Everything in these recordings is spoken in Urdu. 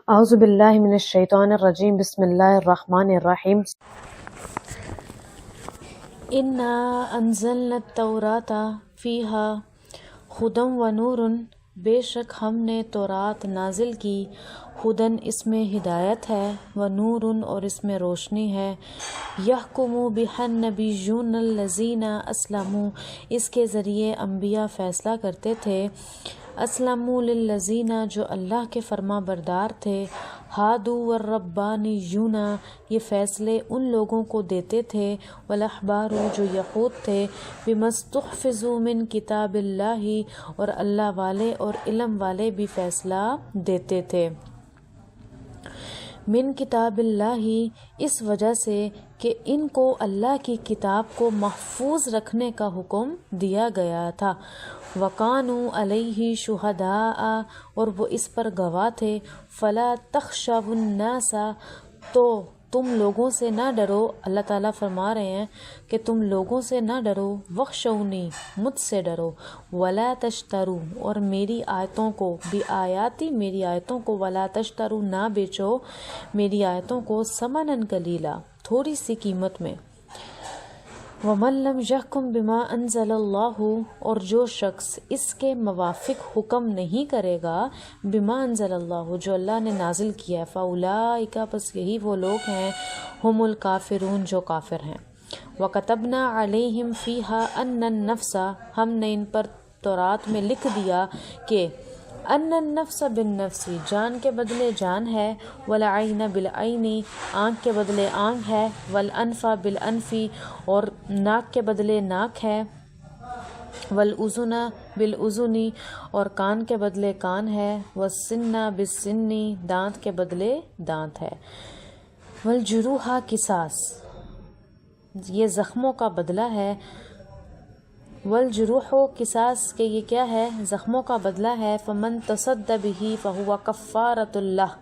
اعوذ باللہ من الشیطان الرجیم بسم اللہ الرحمن الرحیم انا انزلنا التوراۃ فیہا ھدی و نور، بے شک ہم نے تورات نازل کی، ھدی اس میں ہدایت ہے، و نور اور اس میں روشنی ہے، یحکم بہا النبیون الذین اسلموا، اس کے ذریعے انبیاء فیصلہ کرتے تھے، اسلموا للذین جو اللہ کے فرما بردار تھے، ہادوا والربانیون یہ فیصلے ان لوگوں کو دیتے تھے، والاحبار جو یہود تھے، بما استحفظوا من کتاب اللہ اور اللہ والے اور علم والے بھی فیصلہ دیتے تھے، من کتاب اللہ اس وجہ سے کہ ان کو اللہ کی کتاب کو محفوظ رکھنے کا حکم دیا گیا تھا، وَقَانُوا عَلَيْهِ شُهَدَاءَ اور وہ اس پر گواہ تھے، فَلَا تَخْشَوُا النَّاسَ تو تم لوگوں سے نہ ڈرو، اللہ تعالیٰ فرما رہے ہیں کہ تم لوگوں سے نہ ڈرو، وَخْشَوْنِی مجھ سے ڈرو، وَلَا تَشْتَرُوا اور میری آیتوں کو، بِآیاتی میری آیتوں کو، وَلَا تَشْتَرُوا نہ بیچو میری آیتوں کو، ثَمَنًا قَلِیلًا تھوڑی سی قیمت میں، وَمَن لَّمْ يَحْكُم بِمَا أَنزَلَ اللَّهُ اور جو شخص اس کے موافق حکم نہیں کرے گا، بِمَا أَنزَلَ اللَّهُ جو اللہ نے نازل کیا ہے، فَأُولَٰئِکَ پس یہی وہ لوگ ہیں، ہم الکافرون جو کافر ہیں، وَكَتَبْنَا عَلَيْهِمْ فِيهَا أَنَّ النَّفْسَ ہم نے ان پر تورات میں لکھ دیا کہ ان النفس بالنفس جان کے بدلے جان ہے، والعین بالعین آنکھ کے بدلے آنکھ ہے، والانف بالانف اور ناک کے بدلے ناک ہے، والاذن بالاذن اور کان کے بدلے کان ہے، والسن بالسن دانت کے بدلے دانت ہے، والجروح قصاص یہ زخموں کا بدلہ ہے، والجروح قصاص کہ یہ کیا ہے، زخموں کا بدلہ ہے، فمن تصدی بہ فہو کفارۃ اللہ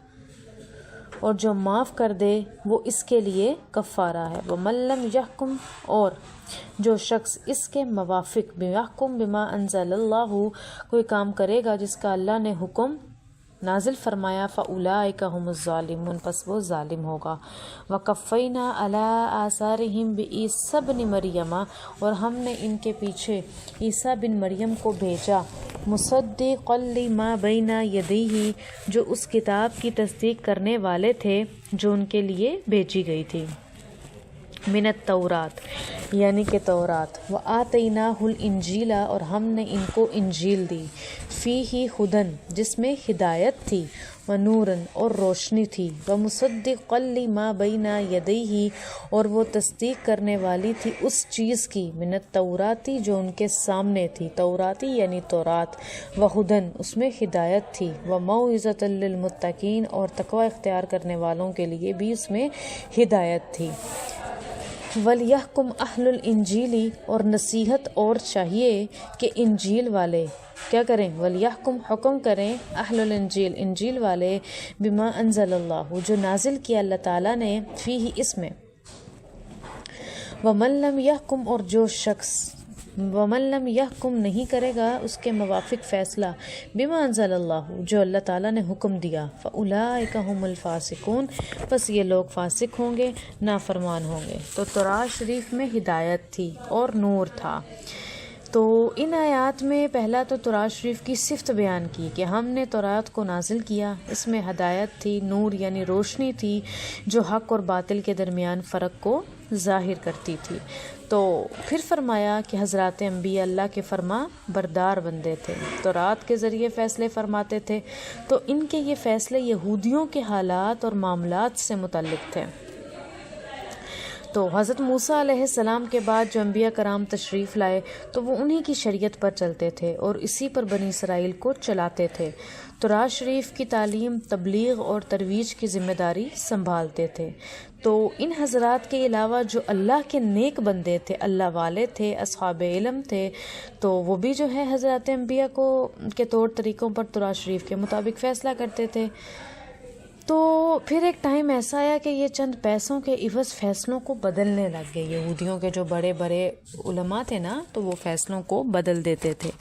اور جو معاف کر دے وہ اس کے لیے کفارہ ہے، ومن لم یحکم اور جو شخص اس کے موافق بیحکم بما انزل اللہ کوئی کام کرے گا جس کا اللہ نے حکم نازل فرمایا، فاولئک هم الظالمون پس وہ ظالم ہوگا، وقفینا علی آثارہم بعیسی بن مریم اور ہم نے ان کے پیچھے عیسیٰ بن مریم کو بھیجا، مصدقا لما بین یدیہ جو اس کتاب کی تصدیق کرنے والے تھے جو ان کے لیے بھیجی گئی تھی، من التورات یعنی کہ تورات، وآتیناہ الانجیل اور ہم نے ان کو انجیل دی، فیہ ھدی جس میں ہدایت تھی، ونور اور روشنی تھی، ومصدقا لما بین یدیہ اور وہ تصدیق کرنے والی تھی اس چیز کی، من التوراتی جو ان کے سامنے تھی، توراتی یعنی تورات، وھدی اس میں ہدایت تھی، وموعظۃ للمتقین اور تقوی اختیار کرنے والوں کے لیے بھی اس میں ہدایت تھی، وَلْيَحْكُمْ أَهْلُ الْإِنْجِيلِ اور نصیحت اور چاہیے کہ انجیل والے کیا کریں، وَلْيَحْكُمْ حکم کریں، اہل الانجیل انجیل والے، بما انزل اللہ جو نازل کیا اللہ تعالیٰ نے، فیہ اس میں، وَمَن لَّمْ يَحْكُمْ اور جو شخص وَمَن لَّمْ يَحْكُمْ نہیں کرے گا اس کے موافق فیصلہ، بما انزل اللہ جو اللہ تعالیٰ نے حکم دیا، فَأُولَٰئِکَ هُمُ الْفَاسِقُونَ پس یہ لوگ فاسق ہوں گے، نافرمان ہوں گے۔ تو تورات شریف میں ہدایت تھی اور نور تھا۔ تو ان آیات میں پہلا تو تورات شریف کی صفت بیان کی کہ ہم نے تورات کو نازل کیا، اس میں ہدایت تھی، نور یعنی روشنی تھی جو حق اور باطل کے درمیان فرق کو ظاہر کرتی تھی۔ تو پھر فرمایا کہ حضرات انبیاء اللہ کے فرما بردار بندے تھے، تورات کے ذریعے فیصلے فرماتے تھے، تو ان کے یہ فیصلے یہودیوں کے حالات اور معاملات سے متعلق تھے۔ تو حضرت موسیٰ علیہ السلام کے بعد جو انبیاء کرام تشریف لائے تو وہ انہی کی شریعت پر چلتے تھے اور اسی پر بنی اسرائیل کو چلاتے تھے، تورات شریف کی تعلیم، تبلیغ اور ترویج کی ذمہ داری سنبھالتے تھے۔ تو ان حضرات کے علاوہ جو اللہ کے نیک بندے تھے، اللہ والے تھے، اصحاب علم تھے، تو وہ بھی جو ہے حضرات انبیاء کو کے طور طریقوں پر تورات شریف کے مطابق فیصلہ کرتے تھے۔ تو پھر ایک ٹائم ایسا آیا کہ یہ چند پیسوں کے عوض فیصلوں کو بدلنے لگ گئے، یہودیوں کے جو بڑے بڑے علماء تھے نا تو وہ فیصلوں کو بدل دیتے تھے۔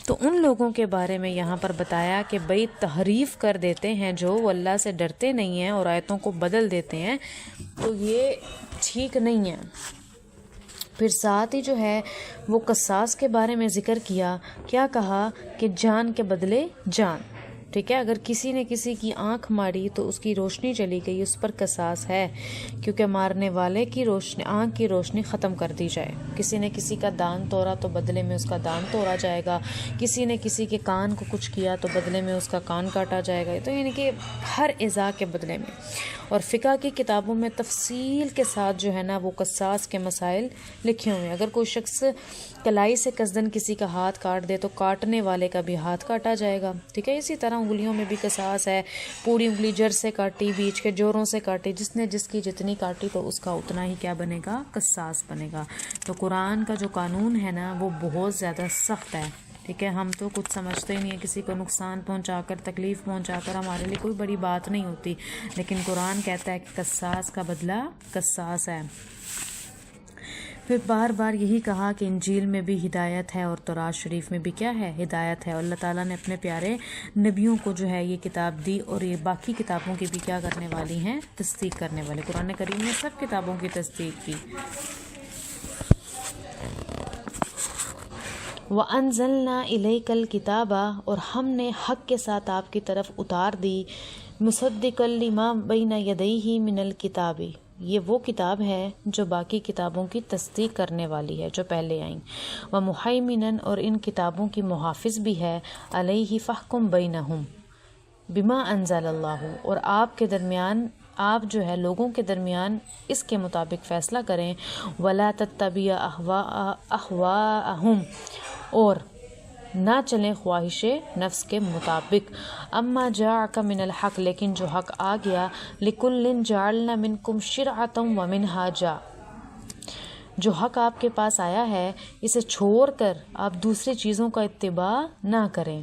تو ان لوگوں کے بارے میں یہاں پر بتایا کہ بھئی تحریف کر دیتے ہیں جو وہ اللہ سے ڈرتے نہیں ہیں اور آیتوں کو بدل دیتے ہیں، تو یہ ٹھیک نہیں ہے۔ پھر ساتھ ہی جو ہے وہ قصاص کے بارے میں ذکر کیا، کیا کہا کہ جان کے بدلے جان، ٹھیک ہے، اگر کسی نے کسی کی آنکھ ماری تو اس کی روشنی چلی گئی، اس پر قصاص ہے، کیونکہ مارنے والے کی روشنی، آنکھ کی روشنی ختم کر دی جائے۔ کسی نے کسی کا دان توڑا تو بدلے میں اس کا دان توڑا جائے گا، کسی نے کسی کے کان کو کچھ کیا تو بدلے میں اس کا کان کاٹا جائے گا، تو یعنی کہ ہر ایذا کے بدلے میں۔ اور فقہ کی کتابوں میں تفصیل کے ساتھ جو ہے نا وہ قصاص کے مسائل لکھے ہوئے ہیں۔ اگر کوئی شخص کلائی سے قصدن کسی کا ہاتھ کاٹ دے تو کاٹنے والے کا بھی ہاتھ کاٹا جائے گا، ٹھیک ہے۔ اسی طرح انگلیوں میں بھی قصاص ہے، پوری انگلی جڑ سے کاٹی، بیچ کے جوڑوں سے کاٹی، جس نے جس کی جتنی کاٹی تو اس کا اتنا ہی کیا بنے گا، قصاص بنے گا۔ تو قرآن کا جو قانون ہے نا وہ بہت زیادہ سخت ہے، ٹھیک ہے۔ ہم تو کچھ سمجھتے ہی نہیں ہیں، کسی کو نقصان پہنچا کر، تکلیف پہنچا کر ہمارے لیے کوئی بڑی بات نہیں ہوتی، لیکن قرآن کہتا ہے کہ قصاص کا بدلہ قصاص ہے۔ پھر بار بار یہی کہا کہ انجیل میں بھی ہدایت ہے اور تورات شریف میں بھی کیا ہے، ہدایت ہے، اور اللہ تعالیٰ نے اپنے پیارے نبیوں کو جو ہے یہ کتاب دی، اور یہ باقی کتابوں کی بھی کیا کرنے والی ہیں، تصدیق کرنے والے۔ قرآن کریم نے سب کتابوں کی تصدیق کی۔ وَأَنزَلْنَا إِلَيْكَ الْكِتَابَ، اور ہم نے حق کے ساتھ آپ کی طرف اتار دی، مُصَدِّقًا لِمَا بَيْنَ يَدَيْهِ مِنَ الْكِتَابِ، یہ وہ کتاب ہے جو باقی کتابوں کی تصدیق کرنے والی ہے جو پہلے آئیں، وَمُحَيْمِنًا، اور ان کتابوں کی محافظ بھی ہے، عَلَيْهِ فَاحْكُم بَيْنَهُم بِمَا أَنزَلَ اللَّهُ، اور آپ کے درمیان، آپ جو ہے لوگوں کے درمیان اس کے مطابق فیصلہ کریں، وَلَا تَتَّبِعْ أَهْوَاءَهُمْ، اور نہ چلیں خواہش نفس کے مطابق، اما جاءک من الحق، لیکن جو حق آ گیا، لِكُلٍّ جَعَلْنَا مِنْكُمْ شِرْعَةً وَمِنْهَاجًا، جو حق آپ کے پاس آیا ہے اسے چھوڑ کر آپ دوسری چیزوں کا اتباع نہ کریں،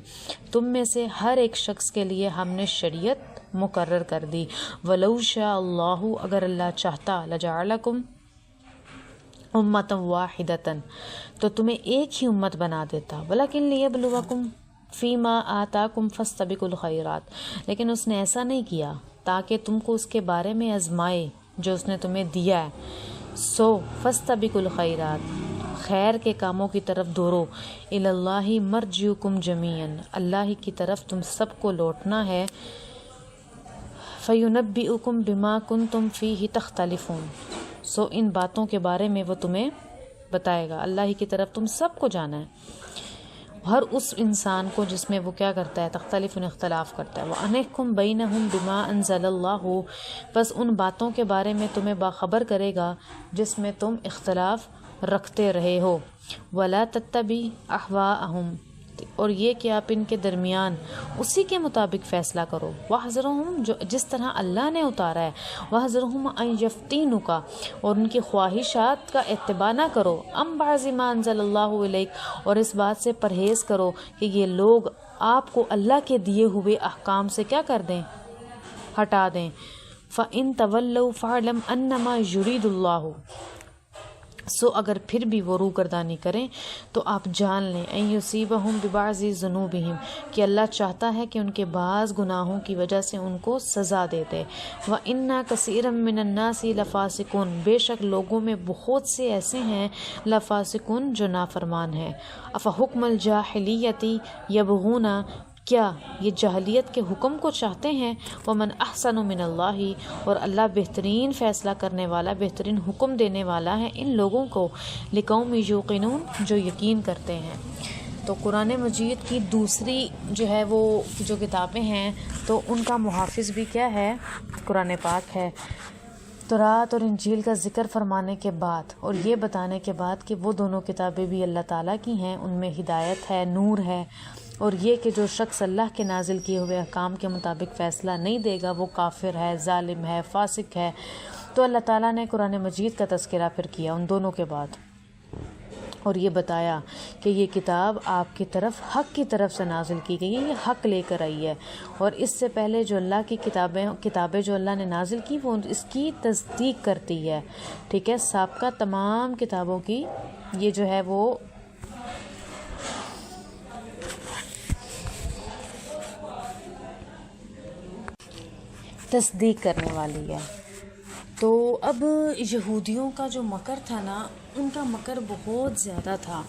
تم میں سے ہر ایک شخص کے لیے ہم نے شریعت مقرر کر دی، وَلَوْ شَاءَ اللَّهُ، اگر اللہ چاہتا، لَجَعَلَكُمْ امۃ واحدۃ، تو تمہیں ایک ہی امت بنا دیتا، ولیکن لیبلوکم فیما آتاکم فاستبقوا الخیرات، لیکن اس نے ایسا نہیں کیا تاکہ تم کو اس کے بارے میں آزمائے جو اس نے تمہیں دیا ہے، سو فاستبقوا الخیرات، خیر کے کاموں کی طرف دوڑو، الی اللہ مرجعکم جمیعا، اللہ ہی کی طرف تم سب کو لوٹنا ہے، فینبئکم بما کنتم فیہ تختلفون، سو ان باتوں کے بارے میں وہ تمہیں بتائے گا، اللہ ہی کی طرف تم سب کو جانا ہے، ہر اس انسان کو جس میں وہ کیا کرتا ہے، تختلف، اختلاف کرتا ہے، وَأَنِحْكُمْ بَيْنَهُمْ بِمَا أَنزَلَ اللَّهُ، بس ان باتوں کے بارے میں تمہیں باخبر کرے گا جس میں تم اختلاف رکھتے رہے ہو، وَلَا تَتَّبِعْ أَهْوَاءَهُمْ، اور یہ کہ آپ ان کے درمیان اسی کے مطابق فیصلہ کرو، وَاحْذَرْهُمْ، جو جس طرح اللہ نے اتارا ہے، وَاحْذَرْهُمْ أَن يَفْتِنُوكَ، اور ان کی خواہشات کا اتباع نہ کرو، أَم بَعْضِ مَا أَنزَلَ اللَّهُ إِلَيْكَ، اور اس بات سے پرہیز کرو کہ یہ لوگ آپ کو اللہ کے دیے ہوئے احکام سے کیا کر دیں، ہٹا دیں، فَإِن تَوَلَّوْا فَاعْلَمْ أَنَّمَا يُرِيدُ اللَّهُ، سو اگر پھر بھی وہ روگردانی کریں تو آپ جان لیں، ان یصیبہم ببعض ذنوبہم، کہ اللہ چاہتا ہے کہ ان کے بعض گناہوں کی وجہ سے ان کو سزا دے دے، وَإِنَّ كَثِيرًا مِّنَ النَّاسِ لَفَاسِقُونَ، بے شک لوگوں میں بہت سے ایسے ہیں، لفاسقون، جو نافرمان ہیں، أَفَحُكْمَ الْجَاهِلِيَّةِ يَبْغُونَ، کیا یہ جاہلیت کے حکم کو چاہتے ہیں، وَمَنْ أَحْسَنُ مِنَ اللَّهِ، اور اللہ بہترین فیصلہ کرنے والا، بہترین حکم دینے والا ہے ان لوگوں کو، لِقَوْمٍ یوقنون، جو یقین کرتے ہیں۔ تو قرآن مجید کی دوسری جو ہے وہ جو کتابیں ہیں تو ان کا محافظ بھی کیا ہے، قرآن پاک ہے۔ تورات اور انجیل کا ذکر فرمانے کے بعد اور یہ بتانے کے بعد کہ وہ دونوں کتابیں بھی اللہ تعالیٰ کی ہیں، ان میں ہدایت ہے، نور ہے، اور یہ کہ جو شخص اللہ کے نازل کیے ہوئے احکام کے مطابق فیصلہ نہیں دے گا وہ کافر ہے، ظالم ہے، فاسق ہے۔ تو اللہ تعالیٰ نے قرآن مجید کا تذکرہ پھر کیا ان دونوں کے بعد، اور یہ بتایا کہ یہ کتاب آپ کی طرف، حق کی طرف سے نازل کی گئی ہے، یہ حق لے کر آئی ہے، اور اس سے پہلے جو اللہ کی کتابیں جو اللہ نے نازل کی وہ اس کی تصدیق کرتی ہے، ٹھیک ہے۔ سابقہ تمام کتابوں کی یہ جو ہے وہ تصدیق کرنے والی ہے۔ تو اب یہودیوں کا جو مکر تھا نا، ان کا مکر بہت زیادہ تھا،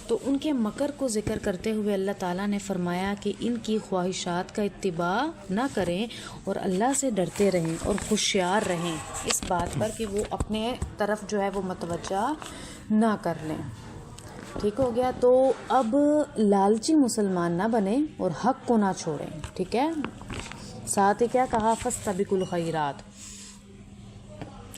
تو ان کے مکر کو ذکر کرتے ہوئے اللہ تعالیٰ نے فرمایا کہ ان کی خواہشات کا اتباع نہ کریں اور اللہ سے ڈرتے رہیں اور ہوشیار رہیں اس بات پر کہ وہ اپنے طرف جو ہے وہ متوجہ نہ کر لیں۔ ٹھیک ہو گیا؟ تو اب لالچی مسلمان نہ بنیں اور حق کو نہ چھوڑیں، ٹھیک ہے؟ ساتھ ہی کیا کہا؟ فاستبقوا الخیرات،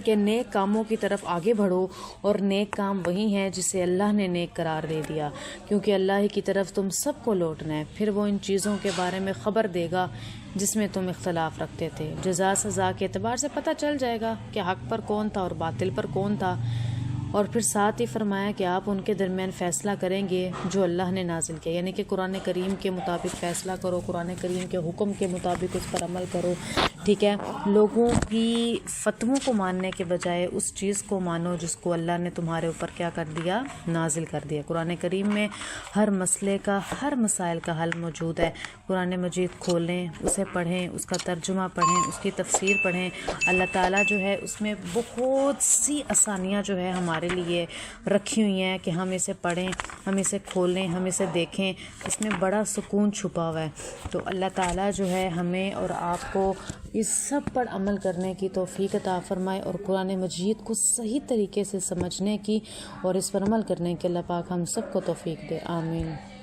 کہ نیک کاموں کی طرف آگے بڑھو، اور نیک کام وہی ہے جسے اللہ نے نیک قرار دے دیا، کیونکہ اللہ ہی کی طرف تم سب کو لوٹنا ہے، پھر وہ ان چیزوں کے بارے میں خبر دے گا جس میں تم اختلاف رکھتے تھے۔ جزا سزا کے اعتبار سے پتہ چل جائے گا کہ حق پر کون تھا اور باطل پر کون تھا۔ اور پھر ساتھ ہی فرمایا کہ آپ ان کے درمیان فیصلہ کریں گے جو اللہ نے نازل کیا، یعنی کہ قرآن کریم کے مطابق فیصلہ کرو، قرآن کریم کے حکم کے مطابق اس پر عمل کرو، ٹھیک ہے؟ لوگوں کی فتووں کو ماننے کے بجائے اس چیز کو مانو جس کو اللہ نے تمہارے اوپر کیا کر دیا؟ نازل کر دیا۔ قرآن کریم میں ہر مسئلے کا، ہر مسائل کا حل موجود ہے۔ قرآن مجید کھولیں، اسے پڑھیں، اس کا ترجمہ پڑھیں، اس کی تفسیر پڑھیں۔ اللہ تعالیٰ جو ہے اس میں بہت سی آسانیاں جو ہے ہمارے لیے رکھی ہوئی ہیں کہ ہم اسے پڑھیں، ہم اسے کھولیں، ہم اسے دیکھیں، اس میں بڑا سکون چھپا ہوا ہے۔ تو اللہ تعالیٰ جو ہے ہمیں اور آپ کو اس سب پر عمل کرنے کی توفیق عطا فرمائے، اور قرآن مجید کو صحیح طریقے سے سمجھنے کی اور اس پر عمل کرنے کی اللہ پاک ہم سب کو توفیق دے، آمین۔